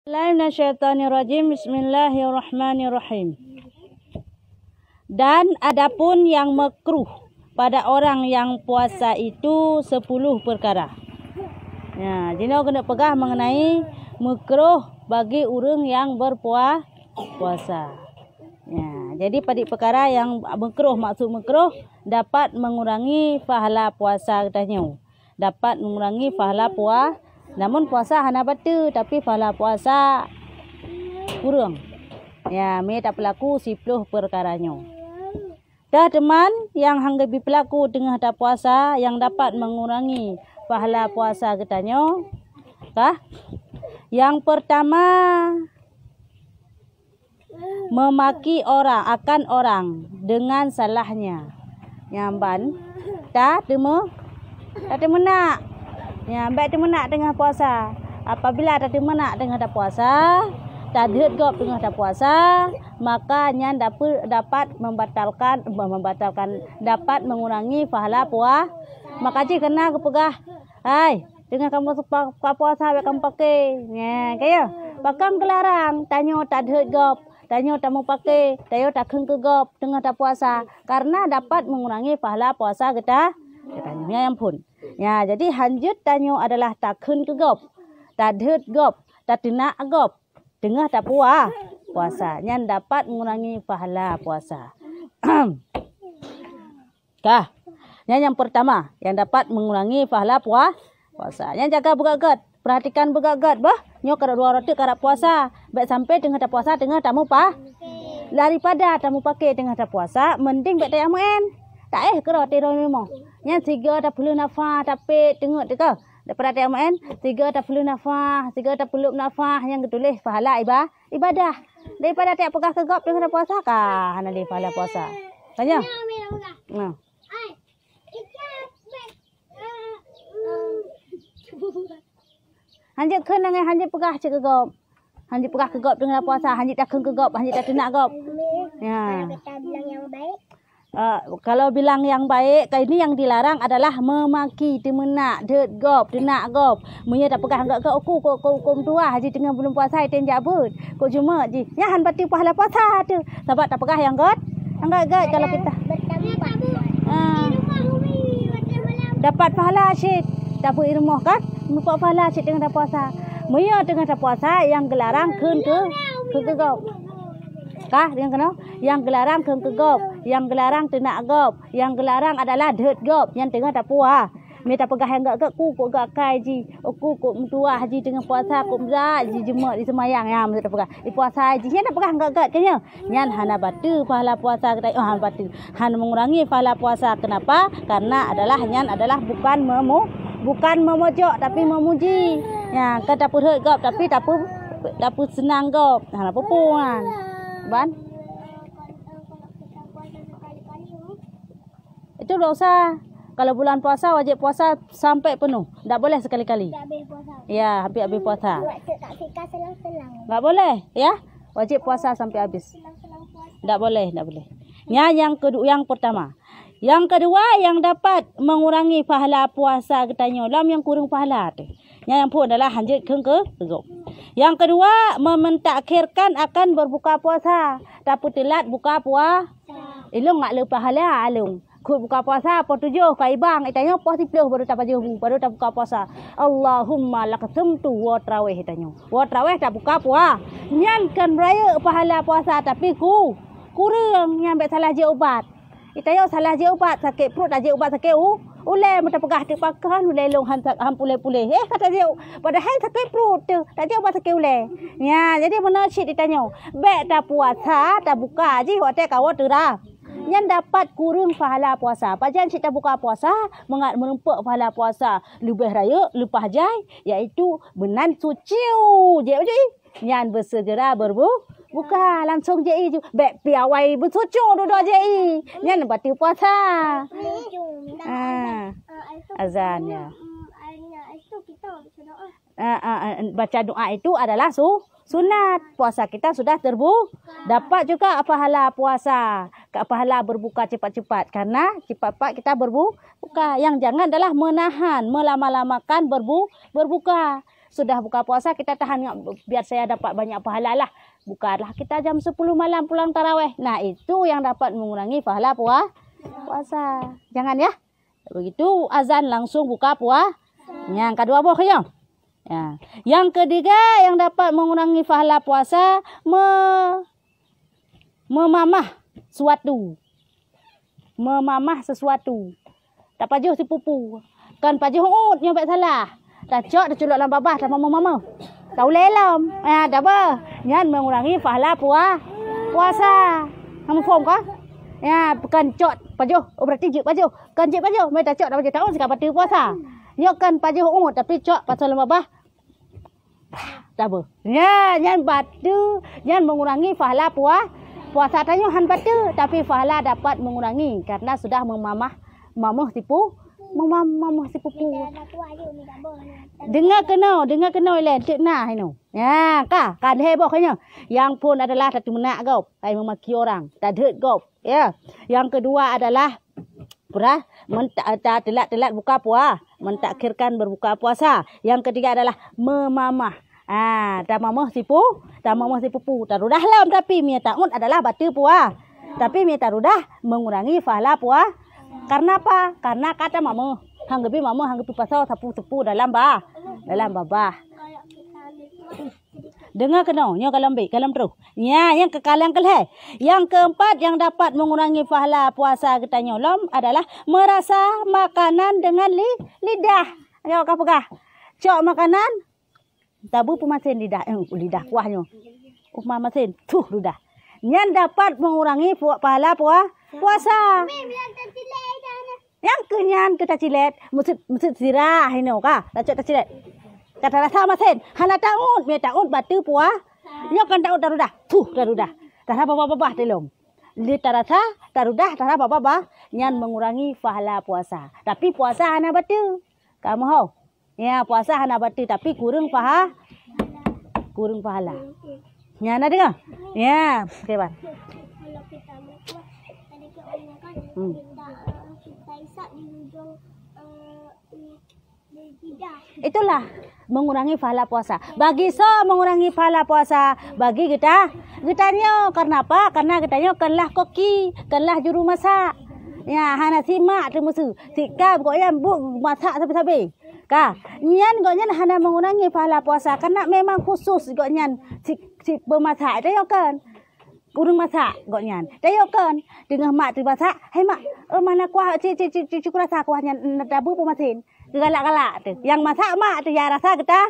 Bismillahirrahmanirrahim. Dan adapun yang makruh pada orang yang puasa itu 10 perkara. Ya, jadi kena pegang mengenai makruh bagi orang yang berpuasa. Ya, jadi pada perkara yang makruh, maksud makruh dapat mengurangi pahala puasa katanya. Dapat mengurangi pahala puasa. Namun puasa hana batu, tapi pahala puasa kurang. Ya, me tak berlaku 10 perkaranya. Dah teman yang hangga berlaku tengah tak puasa yang dapat mengurangi pahala puasa katanya. Kah? Yang pertama, memaki orang akan orang dengan salahnya. Nyamban tak temu nak. Ya, baik tu menak tengah puasa. Apabila tak menak tengah tak puasa, tak gop tengah tak puasa, maka nya dapat membatalkan dapat mengurangi pahala puasa. Maka ji kena kepegah. Hai, tengah kamu puasa baik kamu pakai. Ya, kaya. Pakam kelarang, tanyo tak gop. Tanyo tak mau pakai, tanyo tak ke gop tengah tak puasa karena dapat mengurangi pahala puasa kita. Katanya yang pun. Ya, jadi hanjut tanyo adalah takun ke gop, tak gop, tak nak gop, tengah tak puasa, yang dapat mengurangi pahala puasa. Kah? Yang pertama, yang dapat mengurangi pahala puasa. Yang jaga begagat, perhatikan begagat, bah. Nyo kada 2 roti kada puasa, baik sampai tengah tak puasa, tengah tak mau daripada tak mau pakai tengah tak puasa, mending baik tak main. Tak kero tidur memang. Yang 3 tak perlu nafas tapi tengok dekat. Daripada tak main, 3 tak perlu nafas, 3 tak perlu nafas yang ketulis pahala ibadah. Daripada tak pegang kegop dengan puasa kah hana di pahala puasa. Tanya. Nah. Hanjit keun dengan hanjit pegah cek kegop. Hanjit pegah kegop dengan puasa, hanjit tak keun kegop, hanjit tak nak gop. Ya. Kita bilang yang baik. Kalau bilang yang baik, ini yang dilarang adalah memaki, temenak, gop, tenak gop. Munya tak pegang gak aku tua haji tengah belum puasa ten jabut. Kok cuma ji, nyahan bati pahala puasa tu. Sebab tak pegang yang got. Enggak kalau kita. Dapat pahala syit. Dapat rumah kan? Dapat pahala syit tengah tak puasa. Munya tengah tak puasa yang gelarang keun ke gop. Kah yang kena? Yang gelarang ke gop, yang gelarang tenak gop, yang gelarang adalah gop, yang tengah tak puas. Minta pegah yang gak ku kok gak kai ji. Aku kok mentua haji tengah puasa kok mza ji jema di semayang ya minta pegah. Di puasa haji nya nak pegah gak kanya. Nyan hana batu pahala puasa kita hana batu. Hana mengurangi pahala puasa. Kenapa? Karena nyan adalah bukan memojok tapi memuji. Ya, kata purut gop tapi tak senang gop. Hana pupuan. Ban? Itu dosa. Kalau bulan puasa wajib puasa sampai penuh. Tak boleh sekali-kali. Tak habis puasa. Ya, habis puasa. Tak sika selang-selang. Tak boleh, ya? Wajib puasa sampai habis. Tak boleh. Ya, yang pertama. Yang kedua yang dapat mengurangi pahala puasa katanya. Lam yang kurang pahala tu. Yang pun adalah hanjit ke gop. Yang kedua, mementakhirkan akan berbuka puasa. Tapi telat buka puasa. Ilung ngak le pahala alung. Ku buka puasa po 7 kai bang itanya po 10 baru tak buka puasa. Allahumma laqsamtu wa tarawih itanya. Wa tarawih tak buka puasa. Nyan kan raya pahala puasa tapi kurang nyampe salah je ubat. Itanya salah je ubat sakit perut je ubat sakit ulai mata pegah tu pakan ulai long han pulai-pulai. Kata dia padahal sakit perut tu. Tak je ubat sakit ulai. Ya, jadi mana syit ditanya. Baik tak puasa tak buka ji hotel kau terah. Yang dapat kurang pahala puasa. Pajan kita buka puasa, menempuk pahala puasa lebih raya, lepas jai, iaitu benan suci. Je. Yang bersegera buka langsung je ju. Baik piawai bersuci duduk je. Yang bati puasa. Azan ya. Itu kita berdoa. Baca doa itu adalah sunat. Puasa kita sudah dapat juga pahala puasa, pahala berbuka cepat-cepat karena cepat-cepat kita berbuka. Yang jangan adalah menahan, melama-lamakan berbuka. sudah buka puasa kita tahan biar saya dapat banyak pahala lah. Bukalah kita jam 10 malam pulang tarawih. Nah, itu yang dapat mengurangi pahala puasa. Jangan ya. Begitu azan langsung buka puasa. Yang kedua boleh ya. Yang ketiga yang dapat mengurangi pahala puasa memamah sesuatu. Memamah sesuatu. Tak pajuh si pupu. Kan pajuh nyampe salah. Dah cok dah culuk dalam babah sama mama. Tahu lelam. Dah apa? Nyan mengurangi pahala puasa. Kamu faham kah? Ya, bukan cok pajuh. Oh berarti jik pajuh. Kan jik pajuh. Mereka cok dah pajuh tahun sekarang pati puasa. Nyo kan pajuh tapi cok pasal babah. Tak apa. Ya, nyan batu. Nyan mengurangi pahala puasa tanya han batu. Tapi pahala dapat mengurangi. Karena sudah mamah tipu. Mamah si pupu. Dengar kena ilen cik nah ino. Ya, kan heboh kanya. Yang pun adalah satu menak kau, ai memaki orang. Tak dek kau. Ya. Yang kedua adalah telat buka puasa, mentakhirkan berbuka puasa. Yang ketiga adalah memamah. Tak mamah si pupu. Tarudah lam tapi mia taun adalah batu puasa. Tapi mia tarudah mengurangi pahala puasa. Karena apa? Karena kata mama, hanggapi pasal sapu-sapu dalam babah. Dengar kena, nya kalam terus. Ya, yang kekalian keleh. Yang keempat yang dapat mengurangi pahala puasa kita nyolom adalah merasa makanan dengan lidah. Ayo kau pegah. Cok makanan tabu pemasin lidah lidah kuahnya. Masin tuh lidah. Yang dapat mengurangi pahala puasa. Yang kenyan kita cilet, mesti sirah ini kah? Tak cilet. Kata rasa masin, hana taun, me taun batu puasa. Nyo kan taun tarudah, tarudah. Tarah babah telom. Li tarasa tarudah, tarah babah nyan mengurangi pahala puasa. Tapi puasa hana batu. Kamu hau? Ya, puasa hana batu tapi kurang pahala. Nyana dengar? Ya, keban. Kalau kita mau kuat, tadi ke orang kan kita isak di ujung lidah. Itulah mengurangi pahala puasa. Bagi mengurangi pahala puasa bagi kitanya karena apa? Karena kitanya kanlah koki, kanlah juru masak. Ya, hana simak tu musuh. Sikap goyan bu masak sampai-sampai. Kah, nyan goyan hana mengurangi pahala puasa karena memang khusus goyan si pemasak dia kan. Kurang masak goyan. Dia kan dengan mak tu masak, "Hai mak, mana kuah cucu rasa kuahnya dabu pemasin." Galak-galak tu. Yang masak mak tu ya rasa kita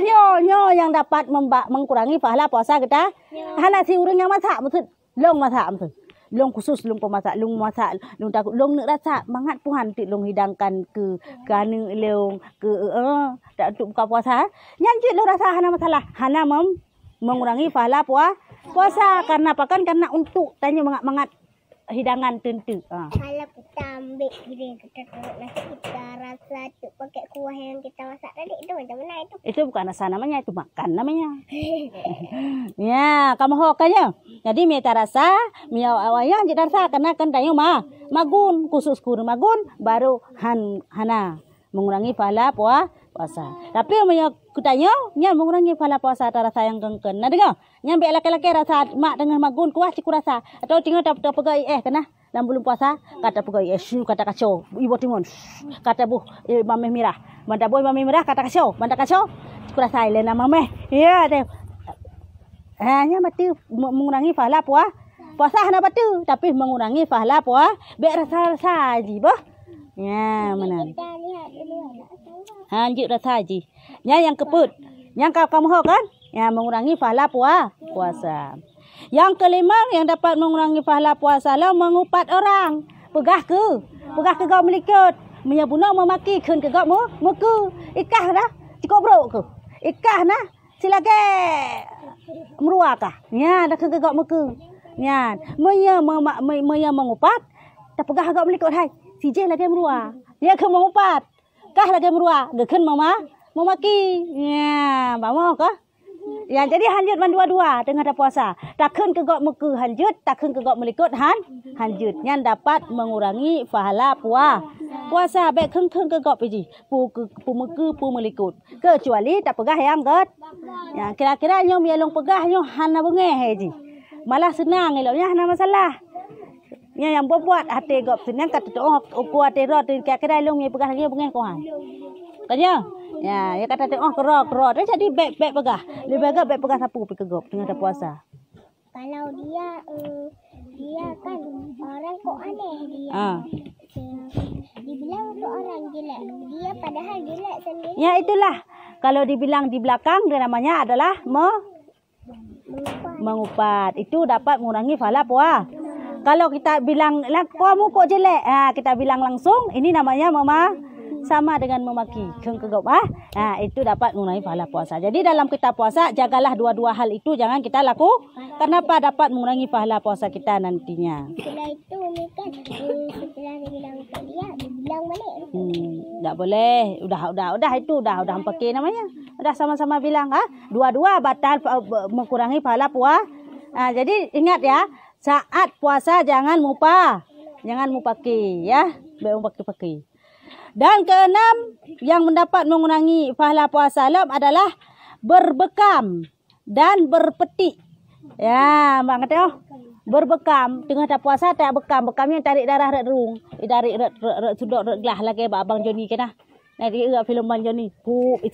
nyo yang dapat mengurangi pahala puasa kita. Hana si urang yang masak maksud long masak maksud. Long khusus long pemasak, long masak, long takut long nak rasa mangat Tuhan ti long hidangkan ke kanu long ke tak untuk buka puasa. Nyanjut lo rasa hana masalah. Hana mengurangi pahala puasa karena apa kan? Karena untuk tanya mangat hidangan tentu. Kalau kita ambil gini, kita taruh nasi, kita rasa tu pakai kuah yang kita masak tadi, itu macam mana itu? Itu bukan rasa namanya, itu makan namanya. Ya, kamu hokanya. Jadi mie rasa, mie awalnya jadi rasa karena kan tanya magun khusus kurang magun baru hana mengurangi pahala puasa. Tapi yang kutanya, nya mengurangi pahala puasa rasa yang kengken. Nah dengar, nyampe laki-laki rasa mak dengan magun kuah ciku rasa atau tinggal tak pegai kena dalam bulan puasa kata pegai kata kacau ibu timun kata bu mameh mirah manda boy mameh mirah kata kacau ciku rasa lena mameh ya deh. Hanya mati mengurangi pahala puasa hana batu tapi mengurangi pahala puasa be rasa aji boh. Ya, mana? Kita lihat dulu ada. Hanjut rasa aji. Yang keput. Yang kamu hok kan? Ya, mengurangi pahala puasa. Yang kelima yang dapat mengurangi pahala puasa lah mengupat orang. Pegah ke kau melikut. Menyabuna memaki kun ke kau muku. Ikah dah. Cukup bro ke. Ikah nah. Silage. Meruah kah? Ya, dah ke kau muku. Ya, meya mengupat. Tak pegah kau melikut hai. CJ lagi meruah. Dia ke mengupat. Kah lagi meruah. Gekun memaki. Ya, bawa kah? Ya, jadi hanjut man dua-dua tengah dah puasa. Takkan kegok muka hanjut, takkan kegok melikut hanjut. Yang dapat mengurangi pahala puasa. Baik keng kegok pergi. Pu muka, pu melikut. Kecuali tak pegah yang get. Ya, kira-kira nyom yalong pegah nyom hana bengeh haji. Malah senang eloknya hana masalah. Ya, yang buat hati gop senang kata tu ku hati rot kira-kira elong ye pegah lagi bengeh kohan. Tanya. Ya, dia kata tengok kerok. Dia jadi baik pegah. Lebih agak baik pegah sapu pergi kegop tengah dah puasa. Kalau dia kan orang kok aneh dia. Dibilang tu orang jelek. Dia padahal jelek sendiri. Ya, itulah. Kalau dibilang di belakang dia namanya adalah mengupat. Itu dapat mengurangi pahala puasa. Kalau kita bilang kamu kok jelek, kita bilang langsung ini namanya sama dengan memaki kegop. Itu dapat mengurangi pahala puasa. Jadi dalam kita puasa jagalah dua-dua hal itu jangan kita laku. Kenapa dapat mengurangi pahala puasa kita nantinya? Setelah itu ni kan setelah dibilang dia dibilang balik. Tak boleh. Udah itu udah pakai namanya. Udah sama-sama bilang dua-dua batal mengurangi pahala puasa. Jadi ingat ya, saat puasa jangan lupa pakai ya. Baik pakai. Dan keenam yang mendapat mengurangi pahala puasa adalah berbekam dan berpetik. Ya, mak kata berbekam tengah dah puasa tak bekam yang tarik darah red rung, tarik red sudok red gelah lagi abang Joni kena. Nanti filem Bang Joni,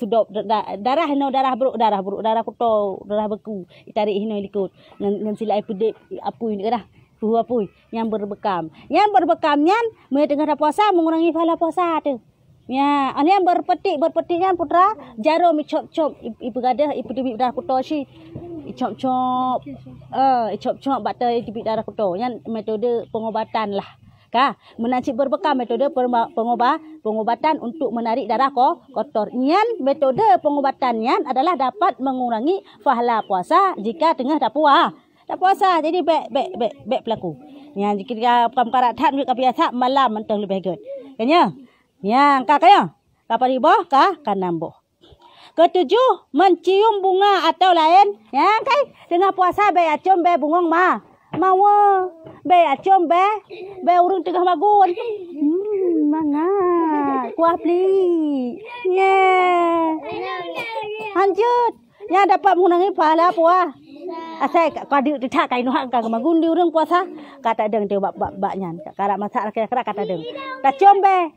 sudok darah buruk, darah kotor, darah beku, tarik hino likut. Ngan silai pedip apu ini kena. Apui yang berbekam. Yang berbekamnya mereka tengah dah puasa mengurangi pahala puasa tu. Ya, yang berpetiknya putra jarum icop-cop ibu gadah ibu tibik darah kotor si. Icop-cop. Icop-cop batal tibik darah kotor. Yang metode pengobatan lah. Menancip berbekam metode pengobatan untuk menarik darah kotor. Yang metode pengobatannya adalah dapat mengurangi pahala puasa jika tengah dah tak puasa. Jadi baik pelaku. Ya, jika karat hat mik biasa malam mentang lebih good. Kanya? Ya, kaya. Kapan riboh kan nambuh. Ketujuh, mencium bunga atau lain. Ya, kai tengah puasa baik acom baik bungong mawa. Baik acom baik urung tengah magun. Mangat. Kuah pli. Ya. Lanjut. Ya, dapat mengurangi pahala puasa. Asal kau tak kain nuhak kau magun di urang puasa kata deng dia baknya karak masak kira-kira kata deng tak combe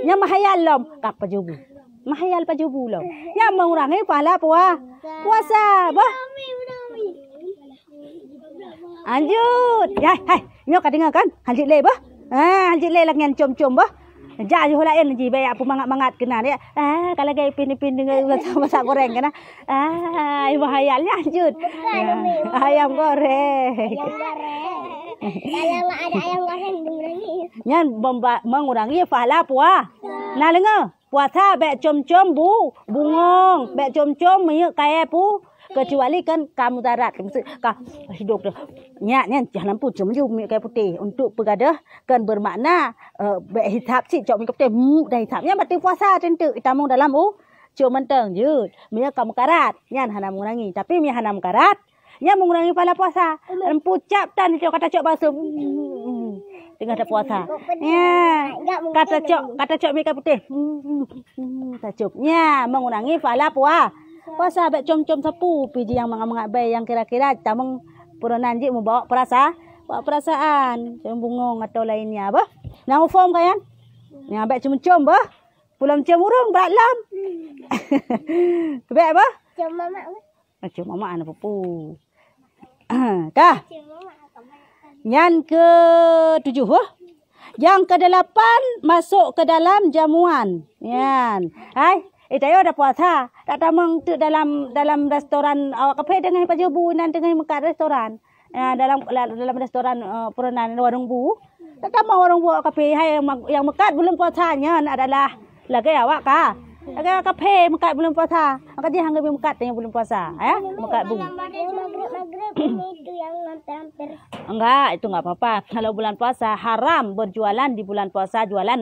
nya mahayal lom kap pajubu mahayal pajubu lom yang mengurangi pahala puasa bah lanjut ya hai nyok kadinga kan haljit le bah haljit le langan com-com bah jah jo lain ji bayak pu mangat kena dia. Kalau gay pin dengan masak goreng kena. Ibu hayal lanjut. Ayam goreng. Kalau ada ayam goreng mengurangi. Nyan mengurangi pahala puasa. Nah dengar, puasa baik com-com bungong, baik com-com minyak kaya pu. Kecuali kan kamu darat hidup tu nyak jangan lampu cuma minyak kayu putih untuk pegadah kan bermakna hisap si cok minyak putih dah hisapnya berarti puasa tentu tamung dalam cuma menteng je minyak kamu karat nyan hana mengurangi tapi minyak hana karat nya mengurangi pahala puasa lampu cap tan cok kata cok basuh tengah ada puasa ya kata cok minyak kayu putih tacupnya mengurangi pahala puasa baik com-com sapu piji yang mangak bay yang kira-kira tamang peranan je membawa perasaan macam bungong atau lainnya bah nang form kan yang baik com-com bah pulang com urung berat lam baik bah com mama anak pupu kah yang ke-7 yang ke-8 masuk ke dalam jamuan yan hai tayo dah puasa. Tak tamang tu dalam restoran awak kafe dengan pajubu nan dengan mekat restoran. Dalam restoran peranan warung bu. Tak tamang warung bu kafe yang mekat belum puasanya adalah lagi awak lagi kafe mekat belum puasa. Maka dia hangga mekat yang belum puasa, mekat bu. Maghrib itu yang hampir. Enggak, itu enggak apa-apa. Kalau bulan puasa haram berjualan di bulan puasa jualan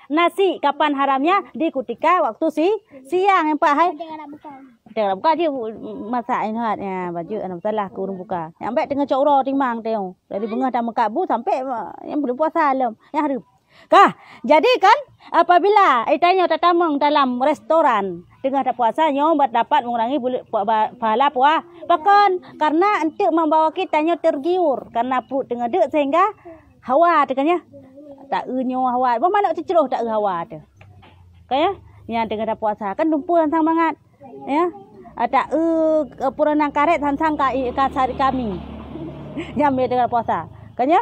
nasi. Kapan haramnya? Di ketika waktu siang yang Pak hai. Tengok buka je masak ini hat ya baju anak salah ke urung buka. Yang baik tengah cok ro timang tengok. Dari bengah dah mekabu sampai yang belum puasa alam. Yang hari. Kah, jadi kan apabila tanya tatamang dalam restoran tengah tak puasanya dapat mengurangi pahala puasa. Bahkan karena untuk membawa kitanya tergiur karena perut tengah dek sehingga hawa tekanya tak unyo hawa. Bermakna ceroh tak hawa tu. Kaya yang tengah tak puasa kan lumpur sang banget. Ya. Ada puranang karet sang sari kami. Yang tengah puasa. Kanya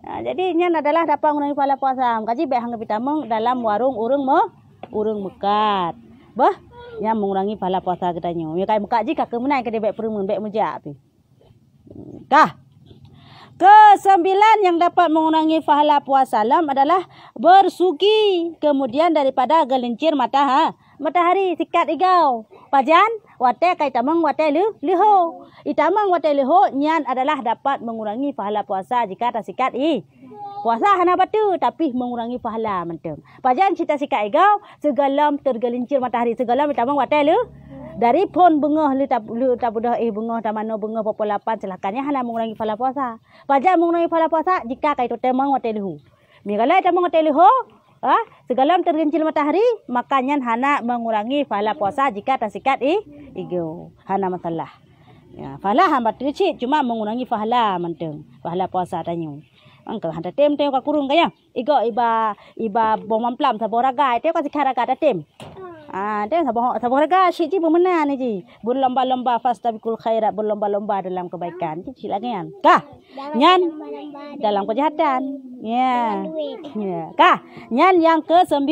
jadi ini adalah dapat mengurangi pahala puasa. Kaji baik hang pitamang dalam warung urung mekat. Bah, yang mengurangi pahala puasa katanya. Ya kai mekat ji ka kemenai ke baik perumun baik mejak pi. Kah. Kesembilan yang dapat mengurangi pahala puasa lam adalah bersugi kemudian daripada gelincir matahari sikat igau. Pajan wate kai tamang wate liho. Itamang wate liho nyan adalah dapat mengurangi pahala puasa jika tak sikat puasa hana batu tapi mengurangi pahala mentem. Pajan cita sikat igau segalam tergelincir matahari segalam itamang wate dari pon bengah lu tak budah bengah tak mana bengah popolapan celakanya hana mengurangi pahala puasa. Pajan mengurangi pahala puasa jika kai tu tamang wate liho. Migala tamang wate liho segalam tergelincir matahari makanya hana mengurangi pahala puasa jika tak sikat igau hana masalah ya pahala hamba tercik cuma mengurangi pahala menteng pahala puasa tanya angka handa tem ka kurung kaya igau iba bomamplam saboraga itu ka sikara ka tem dia saboraga siji pemenang ni ji berlomba-lomba fastabikul khairat berlomba-lomba dalam kebaikan ji silakan kah nyan dalam kejahatan ya kah nyan yang ke-9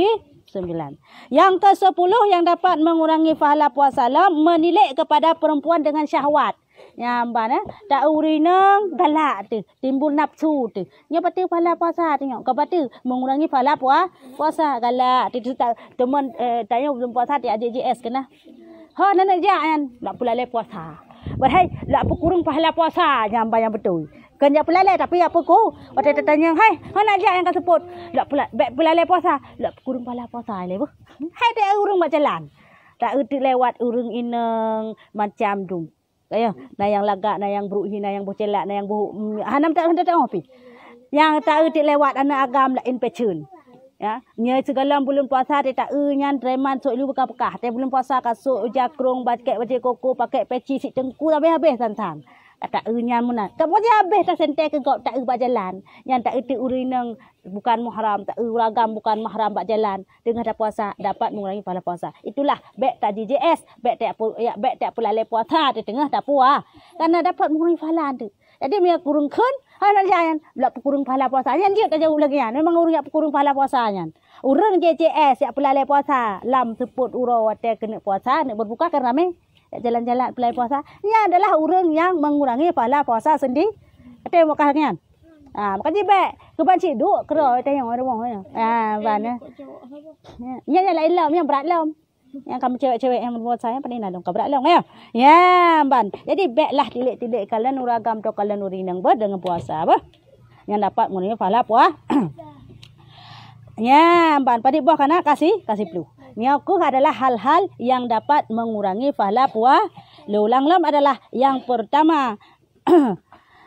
yang ke-10 yang dapat mengurangi pahala puasa menilik kepada perempuan dengan syahwat nyambana tak urineng galak tu timbul nafsu tu nya patu pahala puasa tengok kau patu mengurangi pahala puasa galak tu teman tanya belum puasa dia JJS kena ha nenek jangan nak pula le puasa bahai nak kurung pahala puasa nyamba yang betul kan jak pula le tapi apa ko waktu tanya hai nak jak yang kau sebut nak pula le puasa nak kurung pahala puasa le hai dia urung mak jalan tak uti lewat urung ineng macam dum kaya na yang lagak na yang beruhi na yang bocelak na yang hanam tak ngopi yang tak uti lewat anak agam la infection ya nya segala bulan puasa dia tak nyan reman sok lu bekah-bekah dia bulan puasa kasuk jakrong baket baje koko pakai peci sik cengku habis santan tak nyan muna tak boleh habis tak sentek ke gop tak berjalan yang tak uti urineng bukan muhram tak ragam bukan mahram bak jalan dengan ada puasa dapat mengurangi pahala puasa itulah bek tak JJS bek tak pula le puasa di tengah tak puas karena dapat mengurangi pahala tu jadi dia kurung kun nak jangan blak kurung pahala puasa yang dia tak jauh lagi kan memang urang yak kurung pahala puasa kan urang JJS yak pula le puasa lam seput uro wate kena puasa nak berbuka karena jalan-jalan pula puasa ia adalah urang yang mengurangi pahala puasa sendiri ada mau kahnya makanya baik kebanci duk kera tayang ada wong ban ya lain lam yang berat lam yang kamu cewek-cewek yang membuat saya pandai nak dong berat lam ya ban jadi baiklah tilik-tilik kalian uragam to kalian urinang ber dengan puasa apa yang dapat mengurangi pahala puasa ya ban pada buah kana kasih flu Nyaku adalah hal-hal yang dapat mengurangi pahala puasa. Ulang lam adalah yang pertama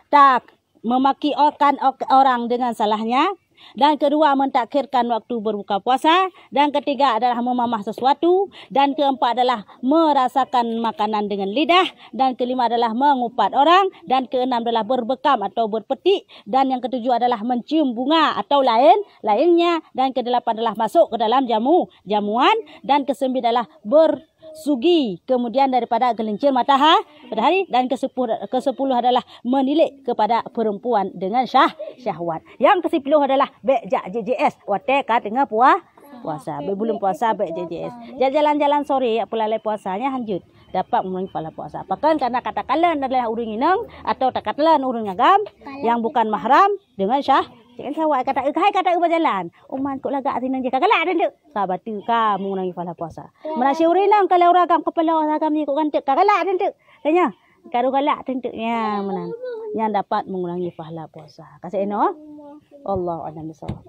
tak memakikan orang dengan salahnya. Dan kedua mentakhirkan waktu berbuka puasa. Dan ketiga adalah memamah sesuatu. Dan keempat adalah merasakan makanan dengan lidah. Dan kelima adalah mengupat orang. Dan keenam adalah berbekam atau berpetik. Dan yang ketujuh adalah mencium bunga atau lainnya. Dan kedelapan adalah masuk ke dalam jamuan. Dan kesembilan adalah bersugi kemudian daripada gelincir matahari. Dan kesepuluh adalah menilik kepada perempuan dengan syahwat. Yang kesepuluh adalah bejak JJS wate ka tengah puasa belum puasa bek JJS jalan-jalan sore pula le puasanya lanjut dapat mengurangi pahala puasa bahkan karena katakanlah adalah urang inang atau takatlan urang ngagam yang bukan mahram dengan jangan sawai kata berjalan uman kok lagak sinan je kagalak denduk sahabat tu ka mengurangi pahala puasa menasi urinang kalau uragam kepala agam ni kok gantek kagalak denduk tanya karo galak denduknya menang yang dapat mengurangi pahala puasa kasih Allah a'lam bissawab.